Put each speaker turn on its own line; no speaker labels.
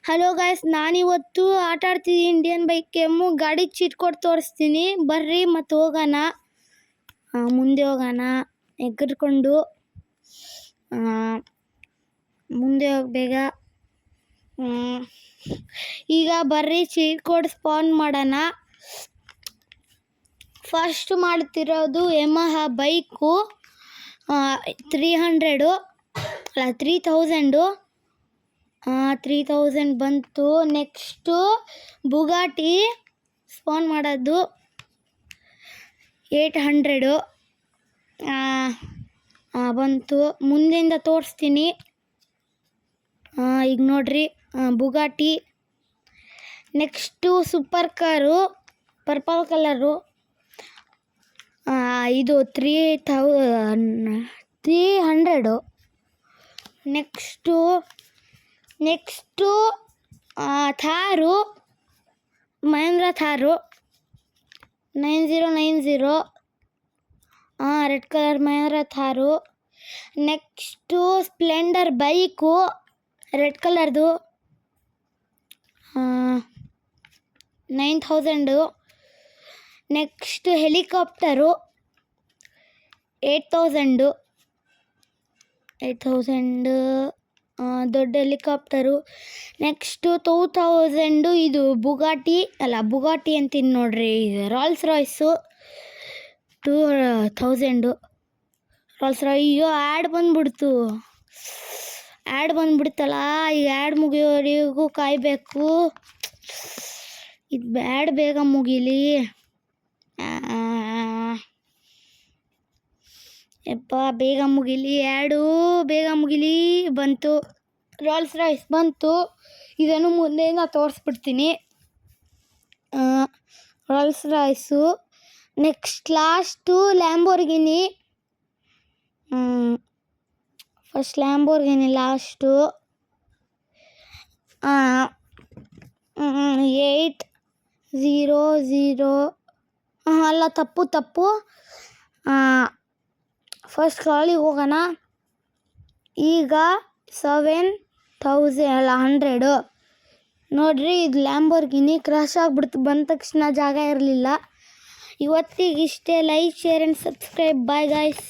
Hello guys, ನಾನಿವತ್ತು ಆಟ ಆಡ್ತಿದ್ದೀನಿ Indian bike M. ಗಾಡಿ ಚೀಟ್ ಕೊಟ್ಟು ತೋರಿಸ್ತೀನಿ, ಬರ್ರಿ ಮತ್ತು ಹೋಗೋಣ. ಮುಂದೆ ಹೋಗೋಣ, ಎಗರ್ಕೊಂಡು ಮುಂದೆ ಹೋಗ್ಬೇಗ. ಈಗ ಬರ್ರಿ ಚೀಟ್ ಕೋಡ್ ಸ್ಪಾನ್ ಮಾಡೋಣ. ಫಸ್ಟ್ ಮಾಡ್ತಿರೋದು ಯಮಹ ಬೈಕು 300 ಅಲ್ಲ 3000 ಬಂತು. ನೆಕ್ಸ್ಟು ಬುಗಾಟಿ ಸ್ಪಾನ್ ಮಾಡೋದು 800 ಬಂತು. ಮುಂದೆಯಿಂದ ತೋರಿಸ್ತೀನಿ. ಈಗ ನೋಡ್ರಿ Bugatti. Next super car purple colour, ಇದು 300. Next Thar, Mahindra Thar 9090, red colour Mahindra Thar. Next Splendor bike red ಕಲರ್ದು 9000. ನೆಕ್ಸ್ಟ್ ಹೆಲಿಕಾಪ್ಟರು 8000 ದೊಡ್ಡ ಹೆಲಿಕಾಪ್ಟರು. ನೆಕ್ಸ್ಟು 2000 ಇದು ಬುಗಾಟಿ ಅಂತೀನಿ ನೋಡ್ರಿ, ರಾಲ್ಸ್ ರಾಯ್ಸು 2000 ರಾಲ್ಸ್ ರಾಯ್. ಅಯ್ಯೋ ಆ್ಯಡ್ ಬಂದ್ಬಿಡ್ತಲ್ಲ, ಈಗ ಆ್ಯಡ್ ಮುಗಿಯೋವರೆಗೂ ಕಾಯಬೇಕು. ಇದು ಬ್ಯಾಡ್, ಬೇಗ ಮುಗೀಲಿ. ಬೇಗ ಮುಗಿಲಿ ಆ್ಯಡು, ಬೇಗ ಮುಗಿಲಿ. ಬಂತು, ರಾಲ್ಸ್ ರಾಯ್ಸ್ ಬಂತು. ಇದನ್ನು ಮುಂದೆಯಿಂದ ತೋರಿಸ್ಬಿಡ್ತೀನಿ. Rolls Royce. Next last Lamborghini. First Lamborghini last 800. ಅಲ್ಲ, ತಪ್ಪು. ಫಸ್ಟ್ ಕಾಲಿಗೆ ಹೋಗೋಣ. ಈಗ 7100 ನೋಡ್ರಿ. ಇದು ಲ್ಯಾಂಬೋರ್ಗಿನಿ ಕ್ರಾಶ್ ಆಗಿಬಿಡ್ತು. ಬಂದ ತಕ್ಷಣ ಜಾಗ ಇರಲಿಲ್ಲ. ಇವತ್ತಿಗಿಷ್ಟೇ. Like, share and subscribe. Bye guys.